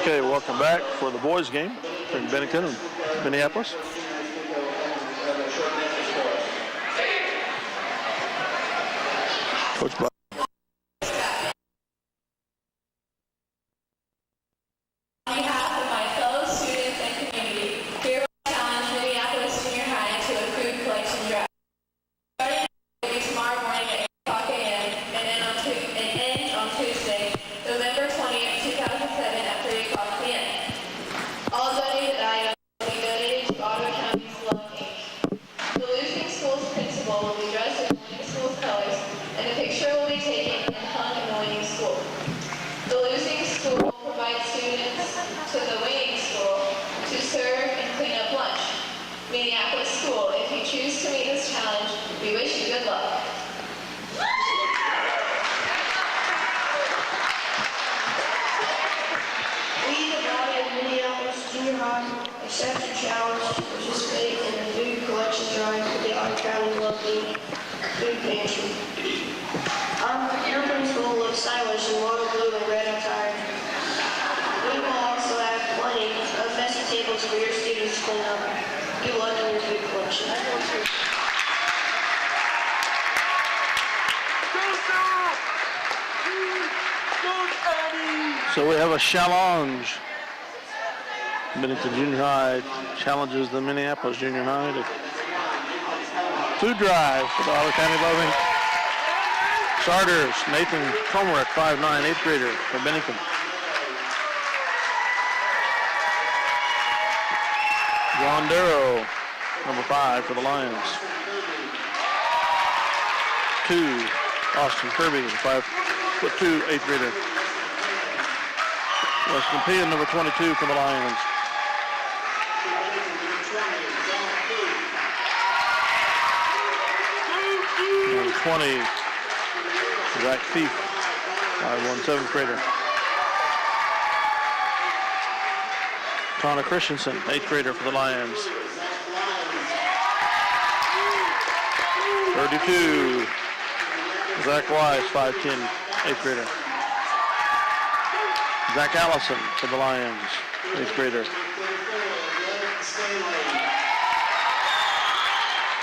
Okay, welcome back for the boys' game in Bennington and Minneapolis. Coach Brown. On behalf of my fellow students and community, hereby challenge Minneapolis Junior High to a food collection drive. Starting tomorrow morning at 8 o'clock a.m. and end on Tuesday, November 20th, 2007 at 3 o'clock p.m. All donated items will be donated to Ottawa County's Love Team. The losing school's principal will be dressed in the winning school's colors, and a picture will be taken and hung in the winning school. The losing school will provide students to the winning school to serve and clean up lunch. Minneapolis School, if you choose to meet this challenge, we wish you good luck. We, the body of Minneapolis Junior High, accept the challenge to participate in the food collection drive for the Ottawa County Love Team Food Pantry. Our principal looks stylish in royal blue and red attire. We will also have plenty of messy tables for your students to clean up. Good luck in your food collection. So we have a challenge. Bennington Junior High challenges the Minneapolis Junior High to food drive for the Ottawa County Loving. Starters, Nathan Comerick, 5'9", 8th grader for Bennington. John Darrow, number 5 for the Lions. 2, Austin Kirby, 5'2", 8th grader. Weston Pean, number 22 for the Lions. Number 20, Zach Thief, 5'1", 7th grader. Connor Christensen, 8th grader for the Lions. 32, Zach Wise, 5'10", 8th grader. Zach Allison for the Lions, 8th grader.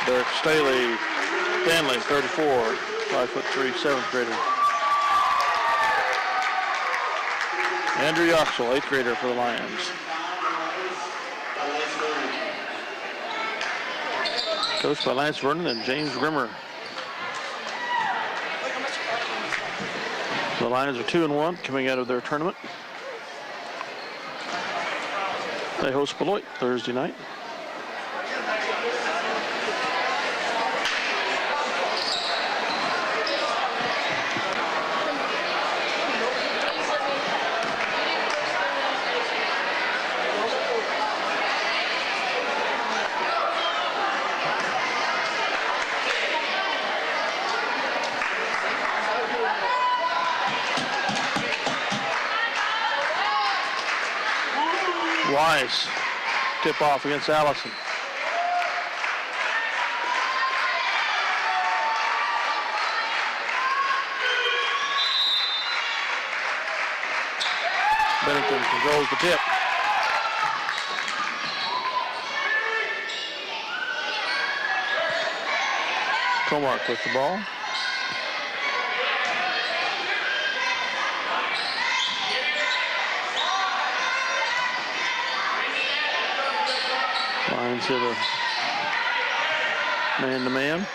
Derek Stanley, 34, 5'3", 7th grader. Andrew Yoxel, 8th grader for the Lions. Coached by Lance Vernon and James Grimmer. The Lions are 2-1 coming out of their tournament. They host Beloit Thursday night. Wise, tip off against Allison. Bennington controls the tip. Comark with the ball. Lions hit a man-to-man.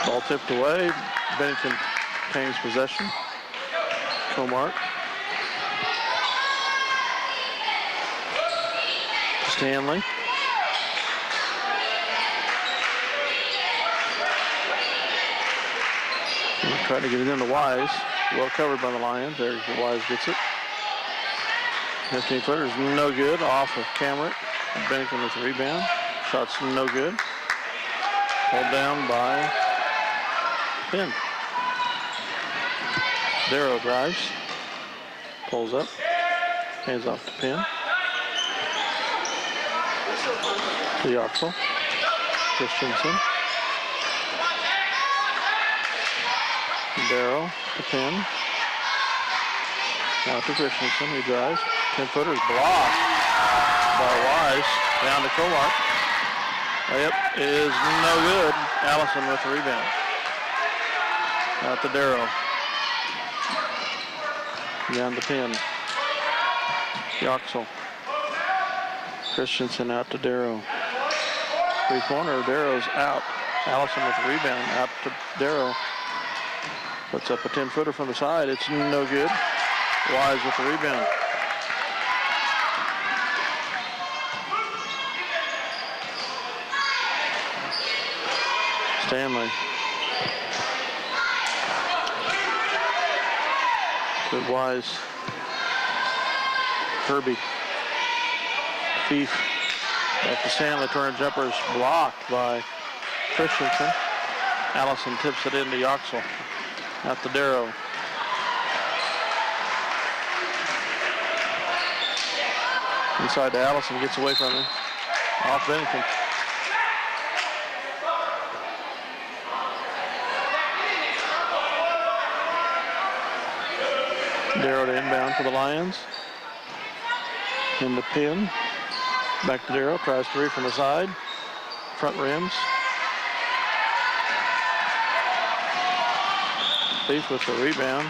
Ball tipped away. Bennington retains possession. Comark. Stanley. Trying to get it into Wise. Well covered by the Lions. There, Wise gets it. 15-footer is no good. Off of Cameron. Bennington with the rebound. Shot's no good. Pulled down by Penn. Darrow drives. Pulls up. Hands off to Penn. To Yoxel. Christensen. Darrow to Penn. Now to Christensen. He drives. 10-footer is blocked by Wise. Down to Comark. Layup is no good. Allison with the rebound. Out to Darrow. Down to Penn. Yoxel. Christensen out to Darrow. Three-pointer. Darrow's out. Allison with the rebound. Out to Darrow. Puts up a 10-footer from the side. It's no good. Wise with the rebound. Stanley. Good Wise. Kirby. Thief. Back to Stanley. Turn jumpers blocked by Christensen. Allison tips it into Yoxel. Out to Darrow. Inside to Allison. Gets away from him. Off Bennington. Darrow to inbound for the Lions. In the pin. Back to Darrow. Tries three from the side. Front rims. Thief with the rebound.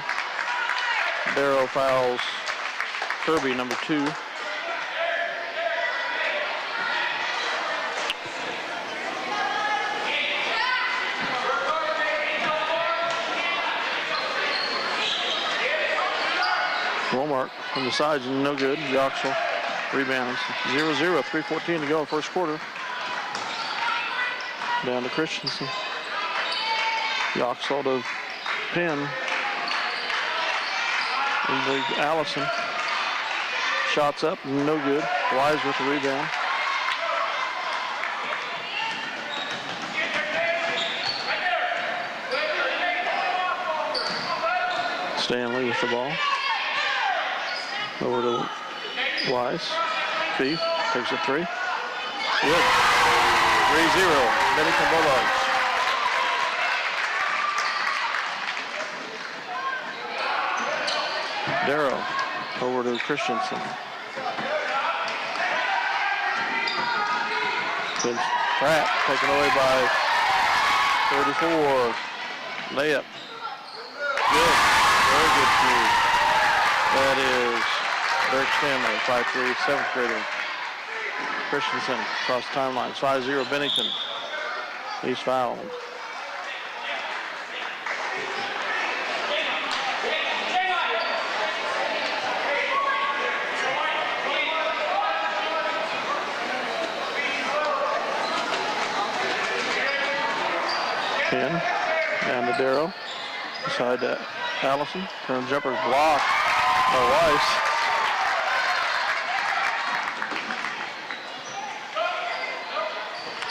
Darrow fouls Kirby, number 2. Walmart from the sides, no good. Yoxel rebounds. 0-0, 3:14 to go in first quarter. Down to Christensen. Yoxel to Penn. Into Allison. Shots up, no good. Wise with the rebound. Stanley with the ball. Over to Wise. Thief takes a three. Good. 3-0. Bennington Bulldogs. Darrow over to Christensen. Good trap taken away by 34. Layup. Good. Very good move. That is Derek Stanley, 5'3", 7th grader. Christensen across the timeline. 5-0 Bennington. He's fouled. Penn down to Darrow. Side to Allison. Turn jumper's blocked by Weiss.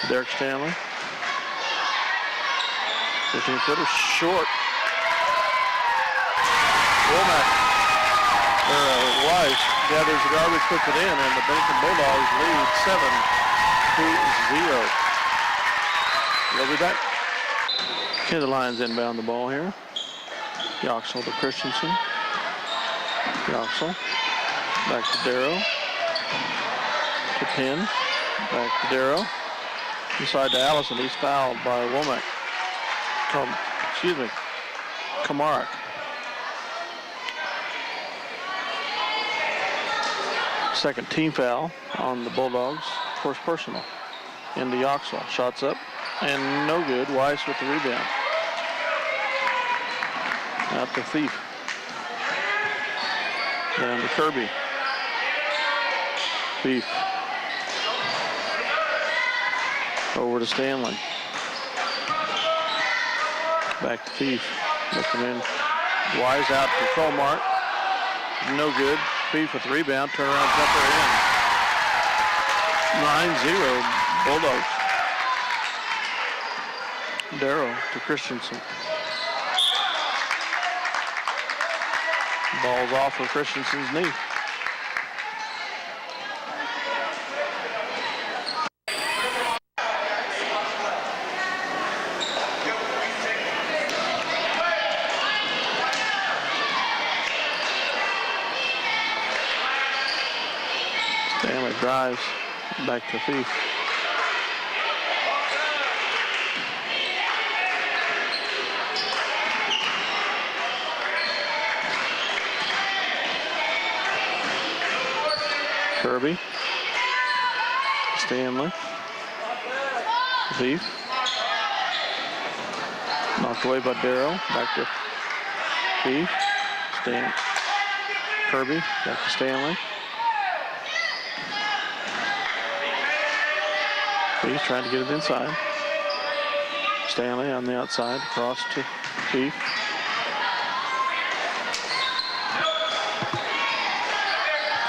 Derek Stanley. 15-footer short. Womack. Weiss gathers the garbage, puts it in, and the Bennington Bulldogs lead 7-0. We'll be back. Okay, the Lions inbound the ball here. Yoxel to Christensen. Yoxel. Back to Darrow. To Penn. Back to Darrow. Inside to Allison. He's fouled by Womack. Comark. Second team foul on the Bulldogs. First personal. Into Yoxel. Shots up. And no good. Weiss with the rebound. Out to Thief. Down to Kirby. Thief. Over to Stanley. Back to Thief. Looking in. Wise out to Colmart. No good. Thief with the rebound. Turnaround jumper in. 9-0 Bulldogs. Darrow to Christensen. Ball's off of Christensen's knee. Wise. Back to Thief. Kirby. Stanley. Thief. Knocked away by Darrow. Back to Thief. Kirby. Back to Stanley. Thief trying to get it inside. Stanley on the outside. Across to Thief.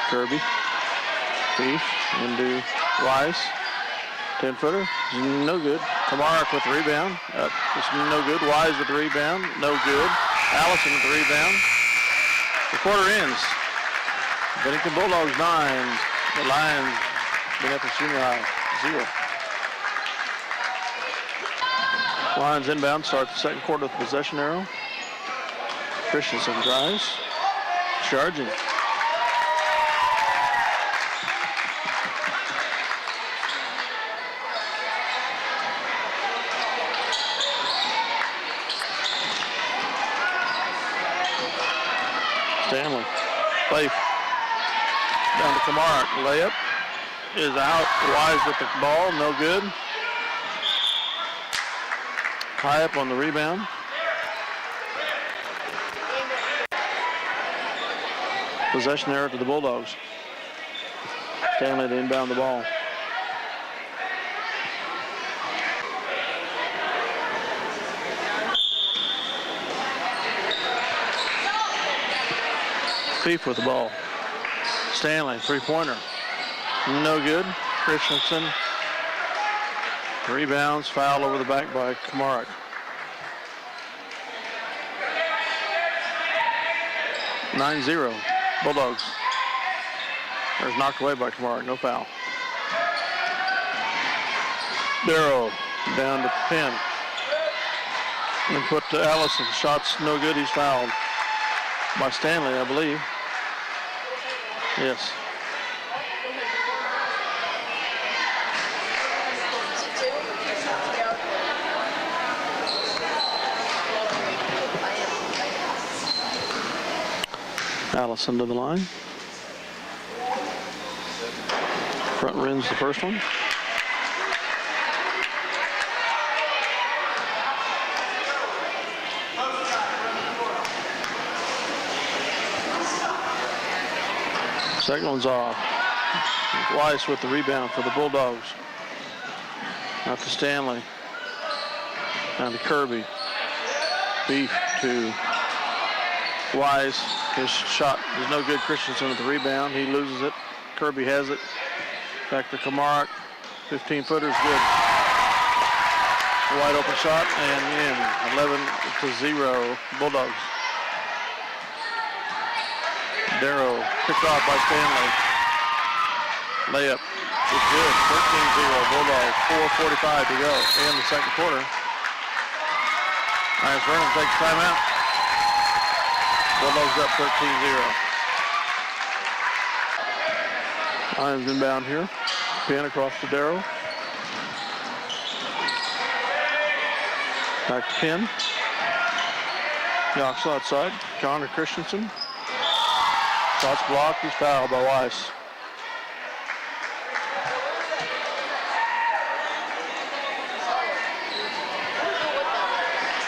Kirby. Thief into Wise. 10-footer. No good. Kamarik with the rebound. Just no good. Wise with the rebound. No good. Allison with the rebound. The quarter ends. Bennington Bulldogs 9. The Lions, Minneapolis Junior High 0. Lions inbound. Start the second quarter with the possession arrow. Christensen drives. Charging. Stanley. Faith. Down to Kamarik. Layup is out. Wise with the ball. No good. High up on the rebound. Possession error to the Bulldogs. Stanley to inbound the ball. Thief with the ball. Stanley, three-pointer. No good. Christensen. Rebounds, foul over the back by Kamarik. (9-0) Bulldogs. There's knocked away by Kamarik, no foul. Darrow down to Penn. And put to Allison. Shots no good, he's fouled. By Stanley, I believe. Yes. Allison to the line. Front rim's the first one. Second one's off. Weiss with the rebound for the Bulldogs. Out to Stanley. Down to Kirby. Beef to Wise. His shot is no good. Christensen with the rebound. He loses it. Kirby has it. Back to Kamarik. 15-footer is good. A wide open shot and in. 11-0 Bulldogs. Darrow picked off by Stanley. Layup is good. 13-0 Bulldogs. 4:45 to go in the second quarter. Lions Vernon takes timeout. Bulldogs up 13-0. Lions inbound here. Pin across to Darrow. Back to Pin. Knocks outside. Connor Christensen. Shots blocked. He's fouled by Weiss.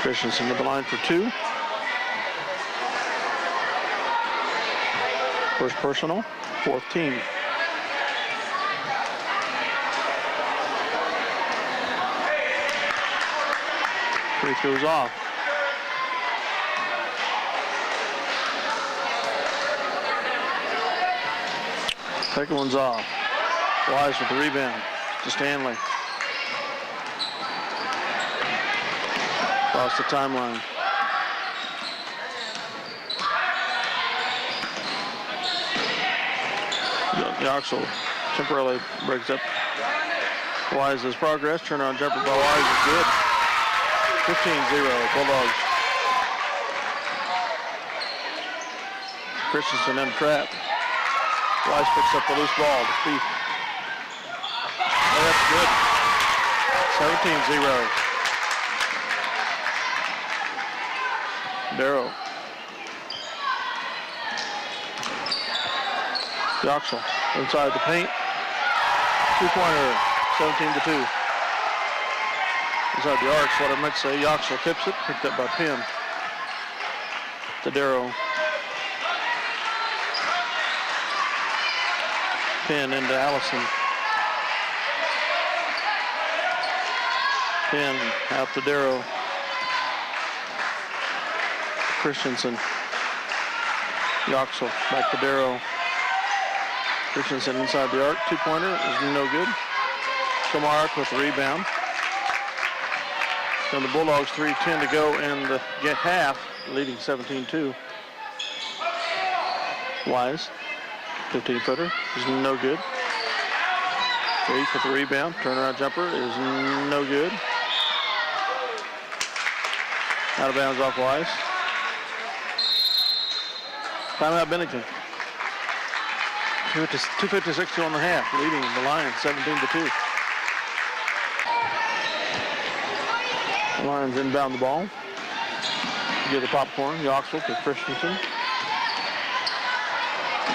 Christensen to the line for two. First personal, fourth team. Free throws off. Second one's off. Wise with the rebound to Stanley. Across the timeline. Yoxel temporarily breaks up Wise's progress. Turnaround jumper by Wise is good. 15-0 Bulldogs. Christensen in trap. Wise picks up the loose ball. The Thief 17-0. Darrow. Yoxel inside the paint. 2-pointer, 17-2. Inside the arc, what I meant to say. Yoxel tips it, picked up by Penn. To Darrow. Penn into Allison. Penn out to Darrow. Christensen. Yoxel back to Darrow. Christensen inside the arc. 2-pointer is no good. Kamarek with the rebound. And the Bulldogs 3:10 to go in the half, leading 17-2. Wise. 15-footer is no good. Faith with the rebound. Turnaround jumper is no good. Out of bounds off Wise. Timeout Bennington. 2:56 to go in the half, leading the Lions 17-2. The Lions inbound the ball. Get the popcorn. Yoxel to Christensen.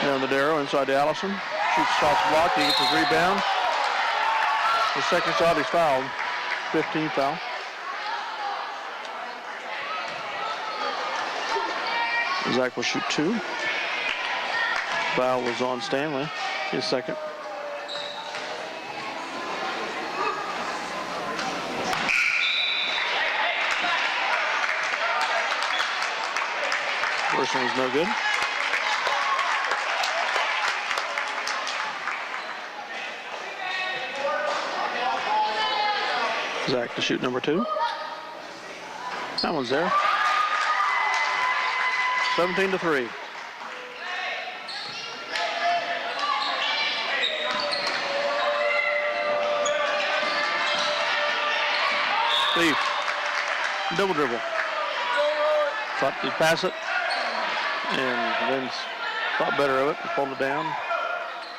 Down the Darrow, inside to Allison. Shoots shots blocked. He gets his rebound. His second shot, he's fouled. 15th foul. Zach will shoot 2. Foul was on Stanley. His second. First one was no good. Zach to shoot number 2. That one's there. 17-3. Steve. Double dribble. Thought he'd pass it. And then thought better of it and pulled it down.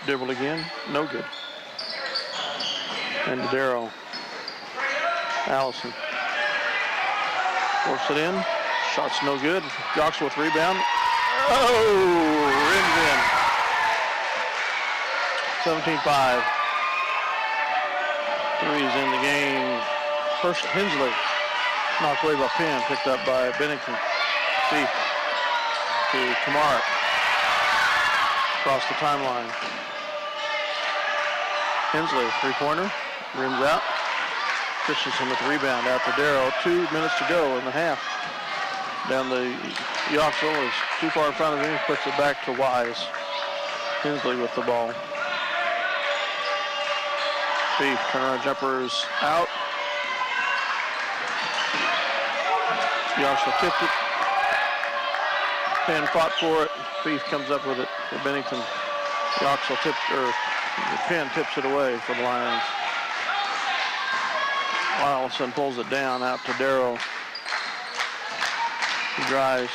Dribbled again. No good. And Darrow. Allison. Works it in. Shot's no good. Yoxel with rebound. Oh! Rims in. 17-5. Three's in the game. First, Hensley. Knocked away by Penn. Picked up by Bennington. Thief. To Kamarek. Across the timeline. Hensley, 3-pointer. Rims out. Christensen with the rebound out to Darrow. 2 minutes to go in the half. Down the Yoxel is too far in front of him. Puts it back to Wise. Hensley with the ball. Thief, turnaround jumpers out. Yoxel tipped it. Penn fought for it. Thief comes up with it for Bennington. Yoxel Penn tips it away for the Lions. Allison pulls it down out to Darrow. He drives,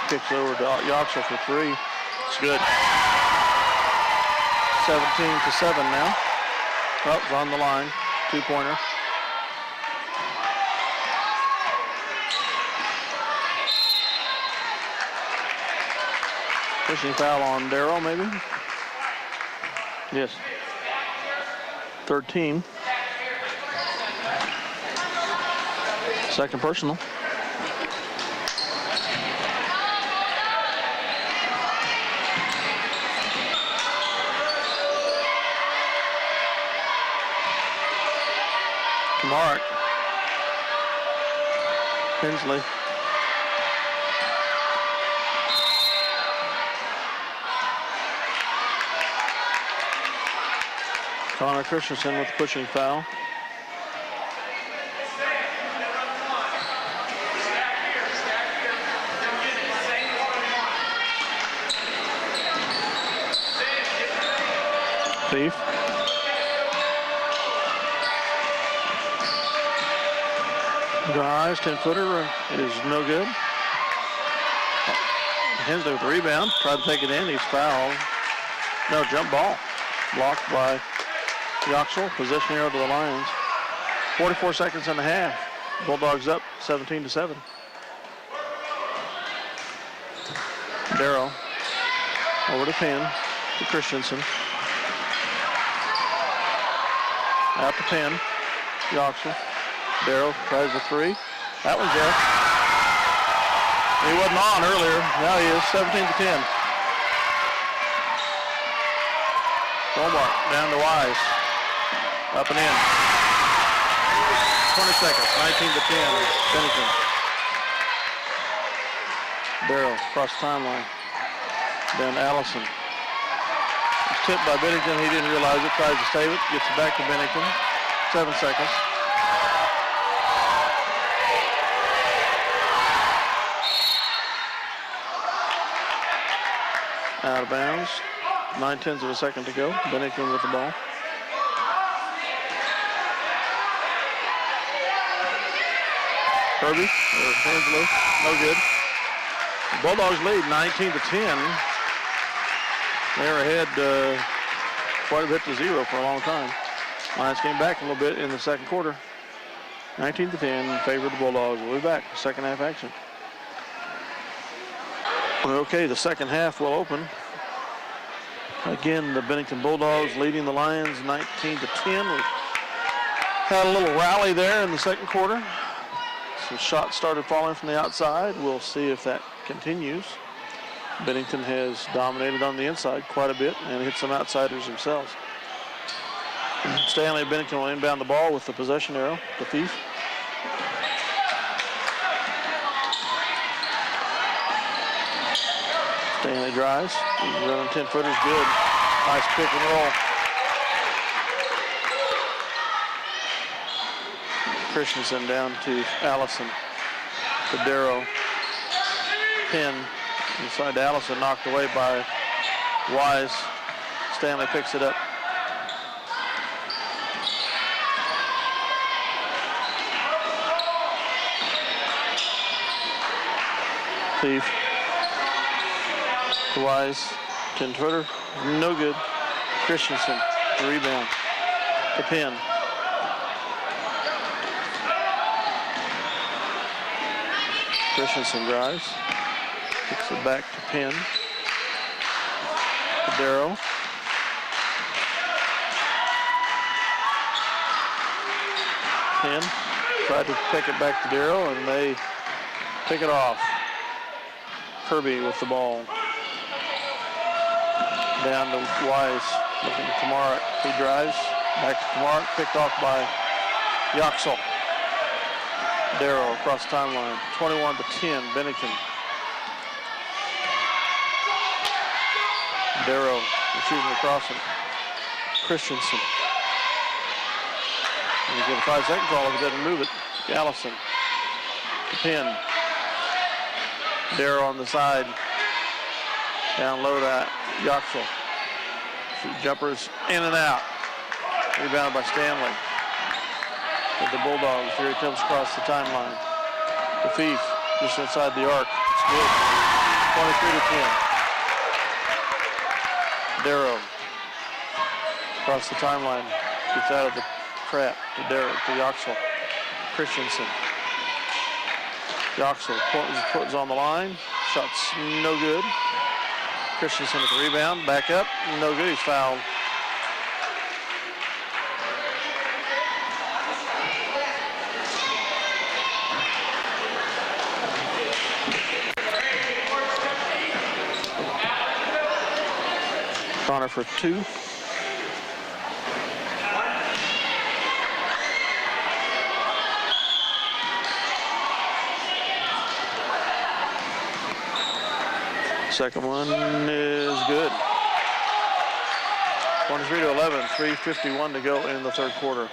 kicks over to Yoxel for 3. It's good. 17-7 now. Oh, it's on the line. 2-pointer. Pushing foul on Darrow, maybe? Yes. 13. Second personal. Mark. Hensley. Connor Christensen with the pushing foul. Thief. Drives, 10-footer is no good. Hensley with the rebound. Tried to take it in. He's fouled. No, jump ball. Blocked by Yoxel. Possession arrow to the Lions. 44 seconds and a half. Bulldogs up 17-7. Darrow over to Penn to Christensen. Out to Penn. Yoxel. Darrow tries the three. That one's there. He wasn't on earlier. Now he is. 17-10. Walmart down to Wise. Up and in. 20 seconds. 19-10. Bennington. Darrow across the timeline. Then Allison. It's tipped by Bennington. He didn't realize it. Tries to save it. Gets it back to Bennington. 7 seconds. Out of bounds. 9/10 of a second to go. Bennington with the ball. Kirby, or Angelo, no good. The Bulldogs lead 19-10. They were ahead quite a bit to 0 for a long time. Lions came back a little bit in the second quarter. 19-10 in favor of the Bulldogs. We'll be back. Second half action. Okay, the second half will open. Again, the Bennington Bulldogs leading the Lions 19-10. We had a little rally there in the second quarter. Some shots started falling from the outside. We'll see if that continues. Bennington has dominated on the inside quite a bit and hit some outsiders themselves. Stanley Bennington will inbound the ball with the possession arrow. The Thief. Stanley drives. He's running 10-footers. Good. Nice pick and roll. Christensen down to Allison. To Darrow. Penn inside to Allison. Knocked away by Wise. Stanley picks it up. Thief. To Wise. 10-footer. No good. Christensen. The rebound. To Penn. Christensen drives. Kicks it back to Penn. To Darrow. Penn tried to pick it back to Darrow, and they pick it off. Kirby with the ball. Down to Wise, looking to Kamarik. He drives, back to Kamarik, picked off by Yoxel. Darrow across the timeline, 21-10, Bennington. Darrow receiving across him. Christensen. And you get a 5-second call if he doesn't move it. Allison. To Penn. Darrow on the side. Down low to Yoxel. Shoot jumpers in and out. Rebounded by Stanley. With the Bulldogs. Here he comes across the timeline. The Thief just inside the arc. It's good. 23-10. Darrow. Across the timeline. Gets out of the trap to Darrow, to Yoxel. Christensen. Yoxel puts on the line. Shot's no good. Christensen with the rebound. Back up. No good. He's fouled. Connor for 2. Second one is good. 23-11, 3:51 to go in the third quarter.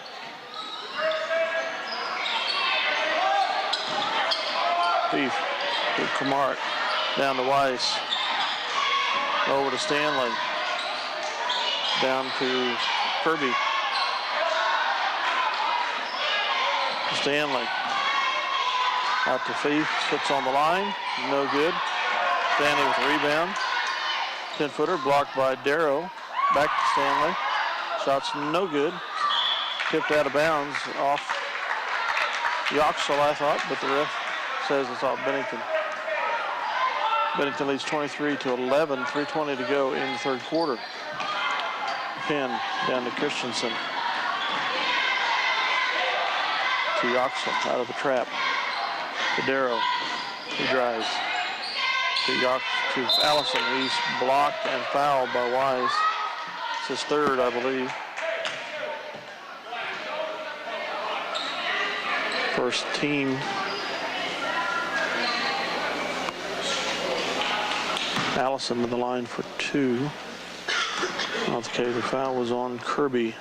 Thief to Kamarik, down to Weiss, over to Stanley, down to Kirby. Stanley, out to Thief, sits on the line, no good. Stanley with the rebound. 10-footer blocked by Darrow. Back to Stanley. Shot's no good. Tipped out of bounds off Yoxel, I thought, but the ref says it's off Bennington. Bennington leads 23-11, 3:20 to go in the third quarter. Penn down to Christensen. To Yoxel, out of the trap. To Darrow, he drives. To Allison, he's blocked and fouled by Wise. It's his third, I believe. First team. Allison to the line for 2. Okay, the foul was on Kirby.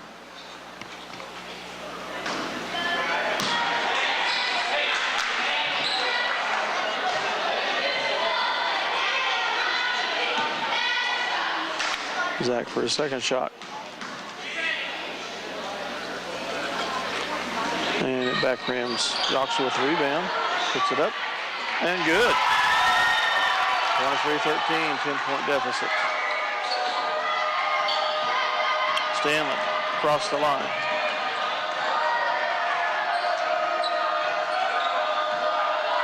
Zach for his second shot. And it back rims. Yoxel with the rebound. Picks it up. And good. 23-13, 10-point deficit. Stanley across the line.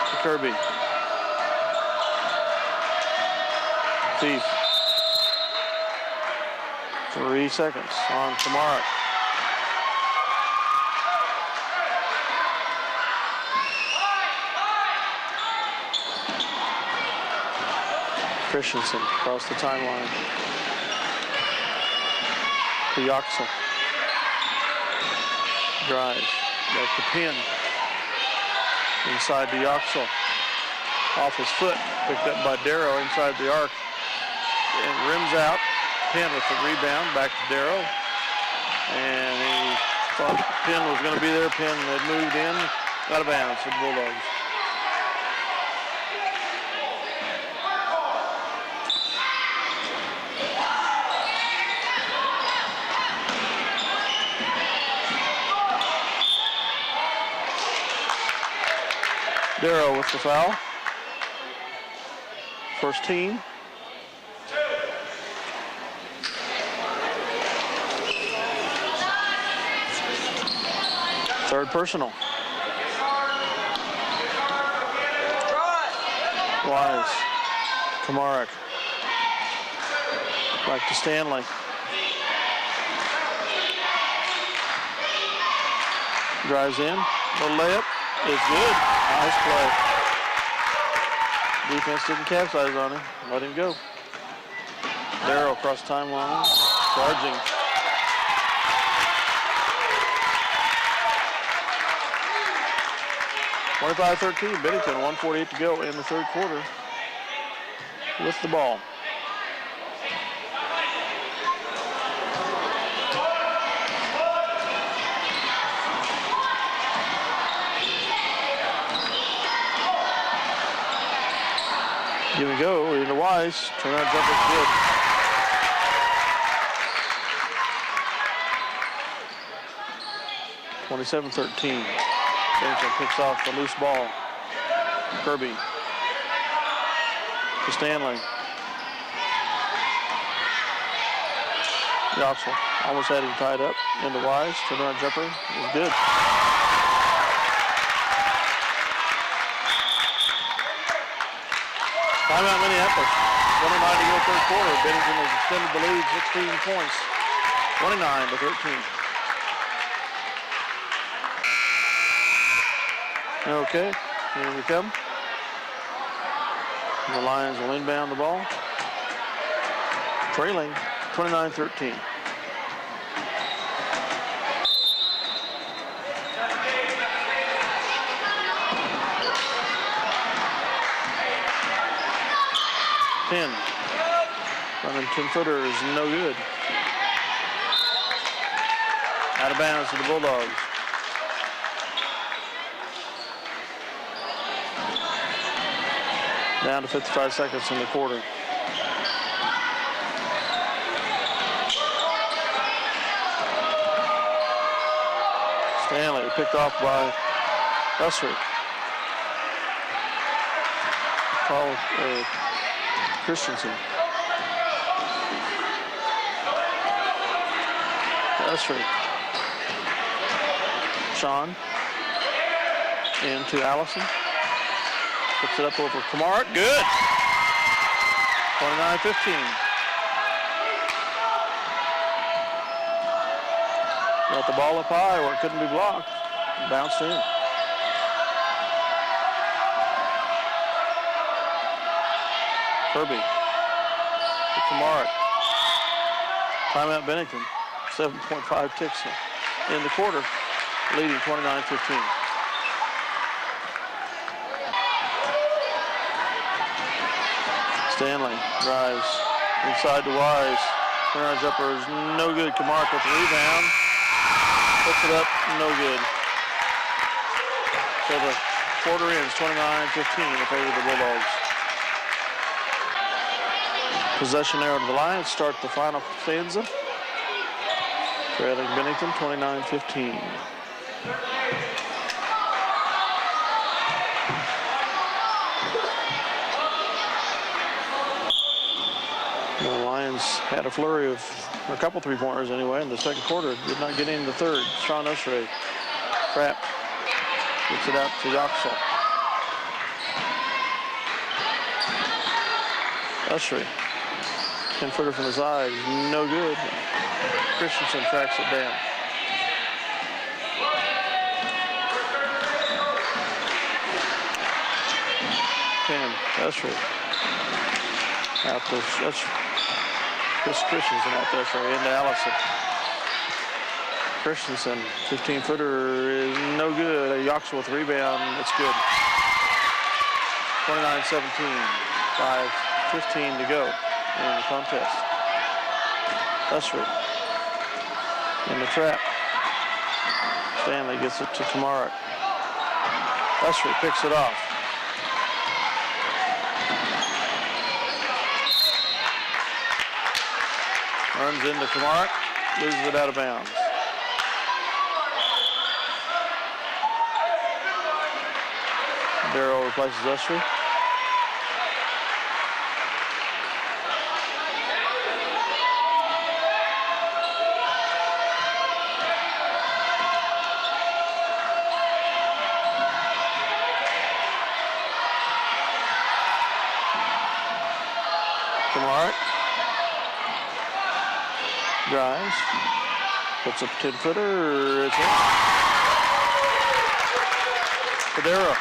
To Kirby. Thief. 3 seconds on Kamara. Christensen across the timeline. To Yoxel. Drives. Back to Penn. Inside to Yoxel. Off his foot. Picked up by Darrow inside the arc. And rims out. Penn with the rebound. Back to Darrow. And he thought Penn was going to be there. Penn had moved in. Out of bounds for the Bulldogs. Darrow with the foul. First team. Third personal. Wise. Kamarik. Back to Stanley. Drives in. Little layup. It's good. Nice play. Defense didn't capsize on him. Let him go. Darrow across timeline. Charging. (25-13). Bennington, 1:48 to go in the third quarter. With the ball. Give and go into Wise. Turnaround jumper's good. (27-13). Bennington picks off the loose ball. Kirby. To Stanley. Yoxel almost had him tied up. Into Wise. Turnaround jumper is good. Timeout Minneapolis. 1:09 to go third quarter. Bennington has extended the lead 16 points. 29-13. Okay, here we come. The Lions will inbound the ball. Trailing 29-13. Penn. Running 10-footer is no good. Out of bounds to the Bulldogs. Down to 55 seconds in the quarter. Stanley picked off by Usser. Christensen. Usser. Sean. into Allison. Puts it up over Kamara. Good. 29-15. Got the ball up high where it couldn't be blocked. Bounced in. Kirby. To Kamara. Timeout Bennington. 7.5 ticks in the quarter, leading 29-15. Stanley drives inside to Wise. Turner jumper is no good. Kamara with the rebound. Puts it up, no good. So the quarter ends 29-15 in favor of the Bulldogs. Possession arrow to the Lions. Start the final stanza. Trailing Bennington 29-15. The Lions had a flurry of a couple three-pointers anyway in the second quarter. Did not get in the third. Sean Usray. Pratt gets it out to Yoxel. Usray. 10-footer from the side. No good. Christensen tracks it down. Usray. Out to Chris Christensen out there, into Allison. Christensen, 15-footer is no good. Yoxel with rebound, it's good. 29-17, 5:15 to go in the contest. Usray in the trap. Stanley gets it to Kamara. Usray picks it off. Runs into Kamara, loses it out of bounds. Darrell replaces Usray. Kamara drives, puts up 10-footer, it's in. Federo.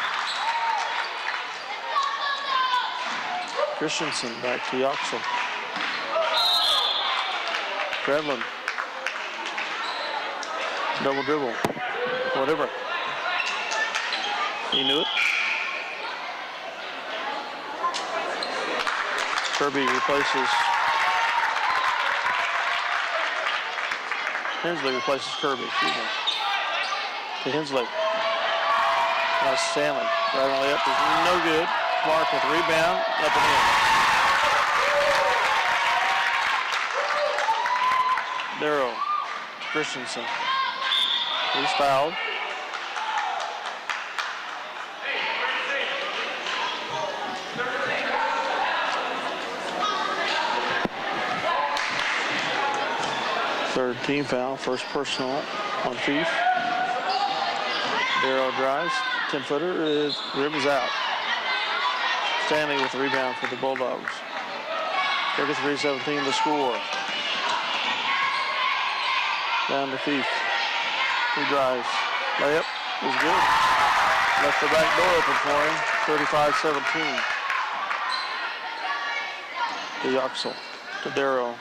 Christensen back to Yoxel. Trevlin. Double dribble. Whatever. He knew it. Kirby replaces. Hensley replaces Kirby. Excuse me. To Hensley. Now Stanley. Right on the up is no good. Mark with rebound, up and in. Darrow, Christensen. He's fouled. Third team foul, first personal on Thief. Darrow drives, 10-footer is rims out. Stanley with the rebound for the Bulldogs. 33-17 the score. Down to Thief. He drives. Layup is good. Left the back door open for him. 35-17. To Yoxel. To Darrow.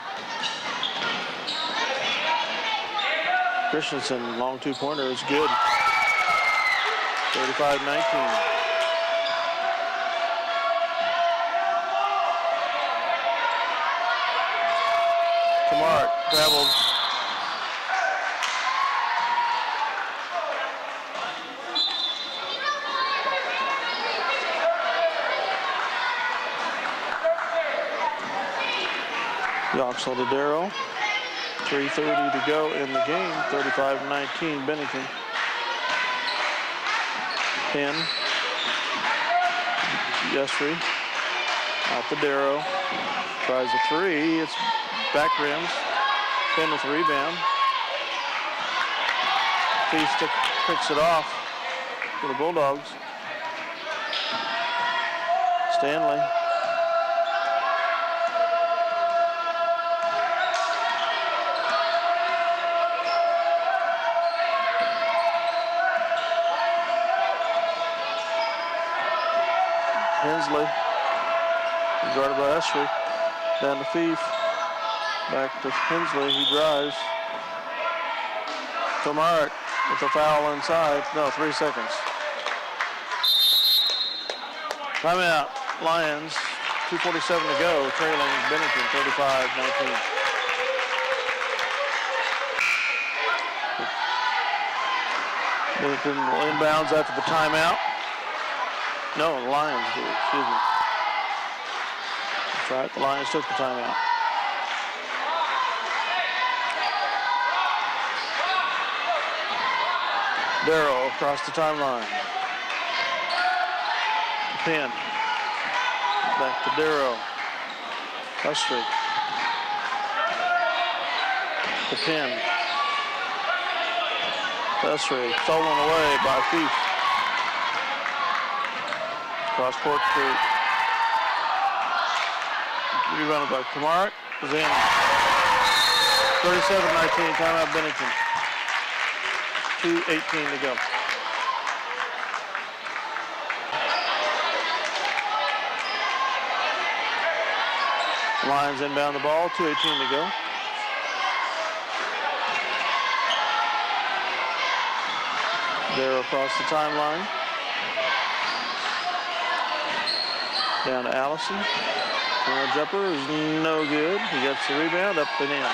Christensen, long two-pointer is good. 35-19. Kamara traveled. Yoxel to Darrow. 3:30 to go in the game. 35-19 Bennington. 10. Usray. Out to Darrow. Tries a three. It's back rims. 10 with the rebound. Thief picks it off. for the Bulldogs. Stanley. Hensley, guarded by Esri, down to Fief, back to Hensley, he drives. Tomarek with a foul inside, no, 3 seconds. Timeout, Lions, 2:47 to go, trailing Bennington 35-19. Bennington will inbounds after the timeout. No, the Lions do, excuse me. That's right, the Lions took the timeout. Darrow across the timeline. Pin. Back to Darrow. Esri. The pin. Esri stolen away by Fief. Cross court to rebounded by Tomarek. Is in. 37-19, timeout Bennington. 2:18 to go. Lions inbound the ball, 2:18 to go. They're across the timeline. Down to Allison. Jumper is no good. He gets the rebound up and in.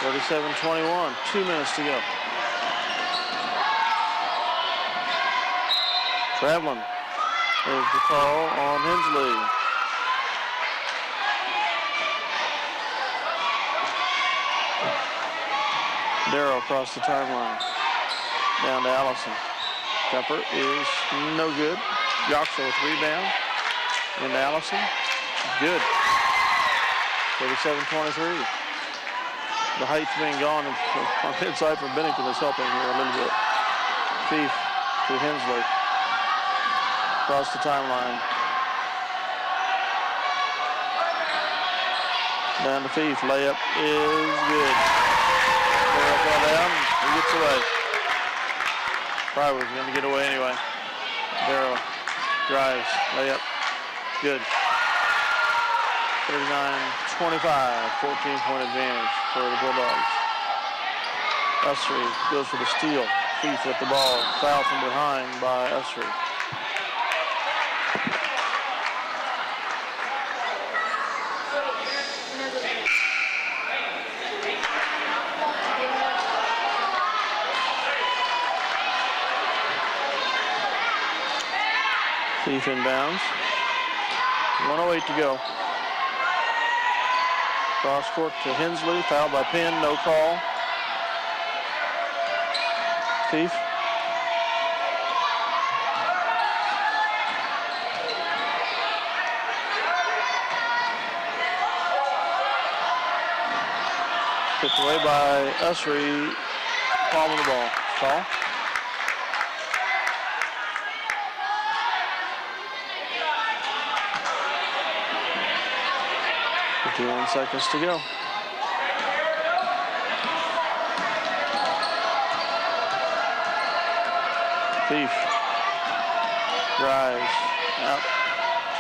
37-21, 2 minutes to go. Traveling. There's the call on Hensley. Darrow across the timeline. Down to Allison. Jumper is no good. Yoxel with rebound. Into Allison. Good. 37-23. The height's being gone on the inside from Bennington is helping here a little bit. Fief to Hensley. Across the timeline. Down to Fief. Layup is good. Darrow fell down. He gets away. Probably was going to get away anyway. Darrow drives. Layup. Good. 39-25, 14-point advantage for the Bulldogs. Esri goes for the steal. Fief with the ball. Foul from behind by Esri. Fief inbounds. 1:08 to go. Cross court to Hensley. Foul by Penn. No call. Fief. Picked away by Esri. Palm of the ball. Call. 51 seconds to go. Fief drives out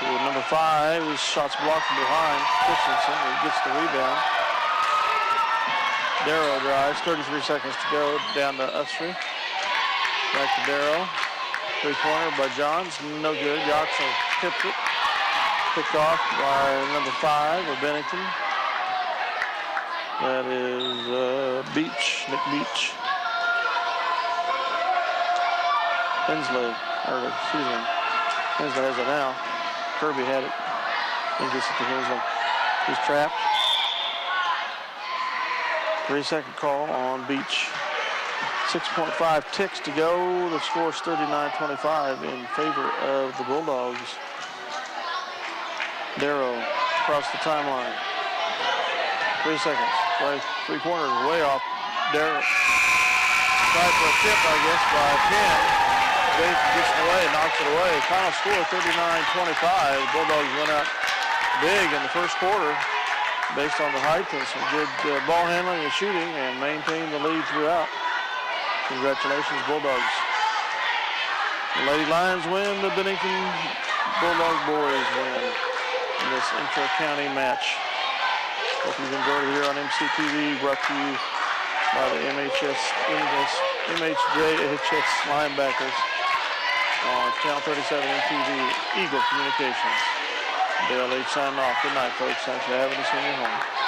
to number 5. His shot's blocked from behind. Christensen, he gets the rebound. Darrow drives, 33 seconds to go, down to Esri. Back to Darrow. Three-pointer by Johns, no good. Yoxel tipped it. Picked off by number 5 of Bennington. That is Beach, Nick Beach. Hensley, Hensley has it now. Kirby had it. Then gets it to Hensley. He's trapped. 3-second call on Beach. 6.5 ticks to go. The score is 39-25 in favor of the Bulldogs. Darrow across the timeline. 3 seconds. Right, three-pointer way off. Darrow. Tried for a tip, I guess, by Penn. Bennington gets it away, knocks it away. Final score 39-25. The Bulldogs went out big in the first quarter based on the height and some good ball handling and shooting, and maintained the lead throughout. Congratulations, Bulldogs. The Lady Lions win, the Bennington Bulldog boys win in this intra-county match. Hope you've enjoyed it here on MCTV, brought to you by the MHJHS linebackers on Channel 37 MTV, Eagle Communications. Dale H. signing off. Good night, folks. Thanks for having us in your home.